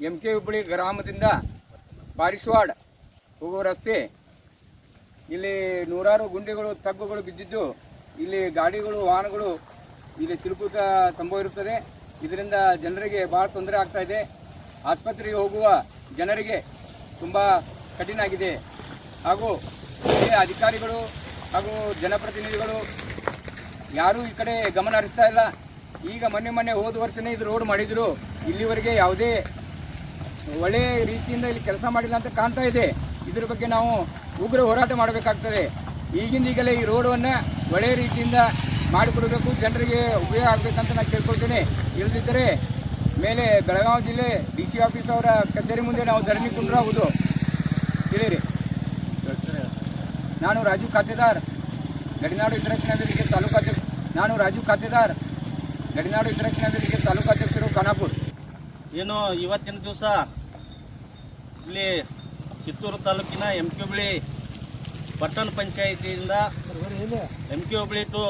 MK Hubballi ಗ್ರಾಮದಿಂದ ಪಾರಿಶ್ವಾಡ್ ಹೋಗುವ ರಸ್ತೆ ಇಲ್ಲಿ ನೂರಾರು ಗುಂಡಿಗಳು ತಗ್ಗುಗಳು ಬಿದ್ದಿದ್ದು ಇಲ್ಲಿ ಗಾಡಿಗಳು ವಾಹನಗಳು ಇಲ್ಲಿ ಸಿಲುಕುತ ಸಂಭವ ಇರುತ್ತದೆ. ಇದರಿಂದ ಜನರಿಗೆ ಭಾಳ ತೊಂದರೆ ಆಗ್ತಾ ಇದೆ. ಆಸ್ಪತ್ರೆಗೆ ಹೋಗುವ ಜನರಿಗೆ ತುಂಬ ಕಠಿಣ ಆಗಿದೆ. ಹಾಗೂ ಇಲ್ಲಿ ಅಧಿಕಾರಿಗಳು ಹಾಗೂ ಜನಪ್ರತಿನಿಧಿಗಳು ಯಾರೂ ಈ ಕಡೆ ಗಮನ ಹರಿಸ್ತಾ ಇಲ್ಲ. ಈಗ ಮೊನ್ನೆ ಹೋದ ವರ್ಷನೇ ಇದು ರೋಡ್ ಮಾಡಿದ್ರು, ಇಲ್ಲಿವರೆಗೆ ಯಾವುದೇ ಒಳ್ಳೆಯ ರೀತಿಯಿಂದ ಇಲ್ಲಿ ಕೆಲಸ ಮಾಡಿಲ್ಲ ಅಂತ ಕಾಣ್ತಾ ಇದೆ. ಇದರ ಬಗ್ಗೆ ನಾವು ಉಗ್ರ ಹೋರಾಟ ಮಾಡಬೇಕಾಗ್ತದೆ. ಈಗಿಂದೀಗಲೇ ಈ ರೋಡನ್ನು ಒಳ್ಳೆಯ ರೀತಿಯಿಂದ ಮಾಡಿಕೊಡಬೇಕು, ಜನರಿಗೆ ಉಪಯೋಗ ಆಗಬೇಕಂತ ನಾನು ಕೇಳ್ಕೊಳ್ತೇನೆ. ಇಲ್ಲದಿದ್ದರೆ ಮೇಲೆ ಬೆಳಗಾವಿ ಜಿಲ್ಲೆ DC ಆಫೀಸ್ ಅವರ ಕಚೇರಿ ಮುಂದೆ ನಾವು ಧರಣಿ ಕುಂಡ್ರಾಗುವುದು. ತಿಳಿರಿ. ನಾನು ರಾಜು ಖಾತೆದಾರ್, ಗಡಿನಾಡು ಹಿತರಕ್ಷಣಾ ವೇದಿಕೆ ತಾಲೂಕಾಧ್ಯಕ್ಷ. ಗಡಿನಾಡು ಹಿತರಕ್ಷಣಾ ವೇದಿಕೆ ತಾಲೂಕಾಧ್ಯಕ್ಷರು ಖಾನಾಪುರ. ಏನು ಇವತ್ತಿನ ದಿವಸ ಇಲ್ಲಿ ಕಿತ್ತೂರು ತಾಲೂಕಿನ ಎಂಕೆ ಹುಬ್ಬಳ್ಳಿ ಪಟ್ಟಣ ಪಂಚಾಯಿತಿಯಿಂದ ಎಂಕೆ ಹುಬ್ಬಳ್ಳಿ ಟು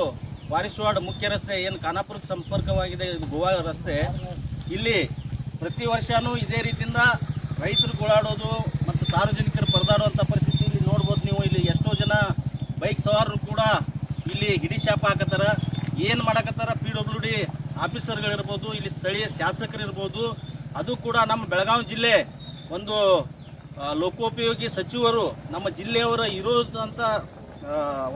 ಪಾರಿಶ್ವಾಡ್ ಮುಖ್ಯ ರಸ್ತೆ ಏನು ಖಾನಾಪುರಕ್ಕೆ ಸಂಪರ್ಕವಾಗಿದೆ, ಇದು ಗೋವಾ ರಸ್ತೆ. ಇಲ್ಲಿ ಪ್ರತಿ ವರ್ಷವೂ ಇದೇ ರೀತಿಯಿಂದ ರೈತರು ಗೋಳಾಡೋದು ಮತ್ತು ಸಾರ್ವಜನಿಕರು ಪರದಾಡುವಂಥ ಪರಿಸ್ಥಿತಿ ಇಲ್ಲಿ ನೋಡ್ಬೋದು ನೀವು. ಇಲ್ಲಿ ಎಷ್ಟೋ ಜನ ಬೈಕ್ ಸವಾರರು ಕೂಡ ಇಲ್ಲಿ ಹಿಡಿ ಶಾಪ ಹಾಕತ್ತಾರ. ಏನು ಮಾಡಕತ್ತಾರ, PWD ಆಫೀಸರ್ಗಳಿರ್ಬೋದು, ಇಲ್ಲಿ ಸ್ಥಳೀಯ ಶಾಸಕರಿರ್ಬೋದು, ಅದು ಕೂಡ ನಮ್ಮ ಬೆಳಗಾವಿ ಜಿಲ್ಲೆ ಒಂದು ಲೋಕೋಪಯೋಗಿ ಸಚಿವರು ನಮ್ಮ ಜಿಲ್ಲೆಯವರ ಇರೋದಂಥ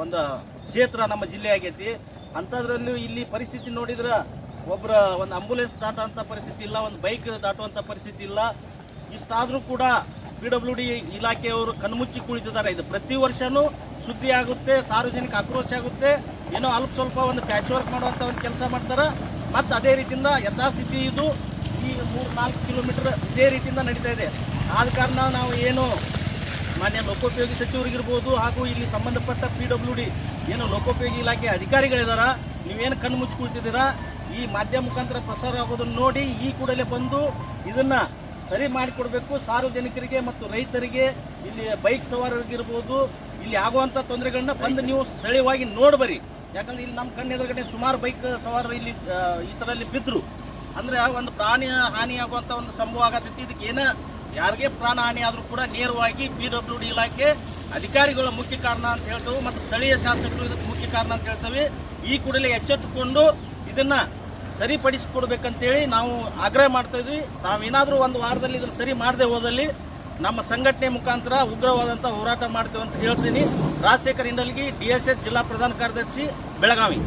ಒಂದು ಕ್ಷೇತ್ರ ನಮ್ಮ ಜಿಲ್ಲೆ ಆಗೈತಿ. ಅಂಥದ್ರಲ್ಲೂ ಇಲ್ಲಿ ಪರಿಸ್ಥಿತಿ ನೋಡಿದ್ರೆ ಒಂದು ಆಂಬುಲೆನ್ಸ್ ದಾಟುವಂಥ ಪರಿಸ್ಥಿತಿ ಇಲ್ಲ, ಒಂದು ಬೈಕ್ ದಾಟುವಂಥ ಪರಿಸ್ಥಿತಿ ಇಲ್ಲ. ಇಷ್ಟಾದರೂ ಕೂಡ PWD ಇಲಾಖೆಯವರು ಕಣ್ಮುಚ್ಚಿ ಕುಳಿತಿದ್ದಾರೆ. ಇದು ಪ್ರತಿ ವರ್ಷವೂ ಸುದ್ದಿ ಆಗುತ್ತೆ, ಸಾರ್ವಜನಿಕ ಆಕ್ರೋಶ ಆಗುತ್ತೆ. ಏನೋ ಅಲ್ಪ ಸ್ವಲ್ಪ ಒಂದು ಪ್ಯಾಚ್ ವರ್ಕ್ ಮಾಡುವಂಥ ಒಂದು ಕೆಲಸ ಮಾಡ್ತಾರೆ. ಮತ್ತು ಅದೇ ರೀತಿಯಿಂದ ಯಥಾಸ್ಥಿತಿ ಇದು ಈ 3-4 ಕಿಲೋಮೀಟರ್ ಇದೇ ರೀತಿಯಿಂದ ನಡೀತಾ ಇದೆ. ಆದ ಕಾರಣ ನಾವು ಏನು ಮಾನ್ಯ ಲೋಕೋಪಯೋಗಿ ಸಚಿವರಿಗಿರ್ಬೋದು ಹಾಗೂ ಇಲ್ಲಿ ಸಂಬಂಧಪಟ್ಟ PWD ಏನು ಲೋಕೋಪಯೋಗಿ ಇಲಾಖೆ ಅಧಿಕಾರಿಗಳಿದಾರ, ನೀವೇನು ಕಣ್ಣು ಮುಚ್ಚಿಕೊಳ್ತಿದ್ದೀರಾ, ಈ ಮಾಧ್ಯಮ ಮುಖಾಂತರ ಪ್ರಸಾರ ಆಗೋದನ್ನು ನೋಡಿ ಈ ಕೂಡಲೇ ಬಂದು ಇದನ್ನು ಸರಿ ಮಾಡಿಕೊಡ್ಬೇಕು. ಸಾರ್ವಜನಿಕರಿಗೆ ಮತ್ತು ರೈತರಿಗೆ, ಇಲ್ಲಿ ಬೈಕ್ ಸವಾರರಿಗಿರ್ಬೋದು, ಇಲ್ಲಿ ಆಗುವಂಥ ತೊಂದರೆಗಳನ್ನ ಬಂದು ನೀವು ಸ್ಥಳೀಯವಾಗಿ ನೋಡ್ಬರಿ. ಯಾಕಂದ್ರೆ ಇಲ್ಲಿ ನಮ್ಮ ಕಣ್ಣು ಎದುರುಗಡೆ ಸುಮಾರು ಬೈಕ್ ಸವಾರರು ಇಲ್ಲಿ ಈ ಥರಲ್ಲಿ ಬಿದ್ದರು. ಅಂದರೆ ಒಂದು ಪ್ರಾಣಿ ಹಾನಿಯಾಗುವಂಥ ಒಂದು ಸಂಭವ ಆಗತೈತಿ. ಇದಕ್ಕೆ ಏನೋ ಯಾರಿಗೆ ಪ್ರಾಣ ಹಾನಿ ಆದರೂ ಕೂಡ ನೇರವಾಗಿ PWD ಇಲಾಖೆ ಅಧಿಕಾರಿಗಳ ಮುಖ್ಯ ಕಾರಣ ಅಂತ ಹೇಳ್ತೇವೆ ಮತ್ತು ಸ್ಥಳೀಯ ಶಾಸಕರು ಇದಕ್ಕೆ ಮುಖ್ಯ ಕಾರಣ ಅಂತ ಹೇಳ್ತೇವೆ. ಈ ಕೂಡಲೇ ಎಚ್ಚೆತ್ತುಕೊಂಡು ಇದನ್ನು ಸರಿಪಡಿಸಿಕೊಡ್ಬೇಕಂತೇಳಿ ನಾವು ಆಗ್ರಹ ಮಾಡ್ತಾ ಇದ್ವಿ. ನಾವೇನಾದರೂ ಒಂದು ವಾರದಲ್ಲಿ ಇದನ್ನು ಸರಿ ಮಾಡದೆ ಹೋದಲ್ಲಿ ನಮ್ಮ ಸಂಘಟನೆ ಮುಖಾಂತರ ಉಗ್ರವಾದಂಥ ಹೋರಾಟ ಮಾಡ್ತೇವೆ ಅಂತ ಹೇಳ್ತೀನಿ. ರಾಜಶೇಖರ್ ಇಂಡಲ್ಗಿ, DSS ಜಿಲ್ಲಾ ಪ್ರಧಾನ ಕಾರ್ಯದರ್ಶಿ, ಬೆಳಗಾವಿ.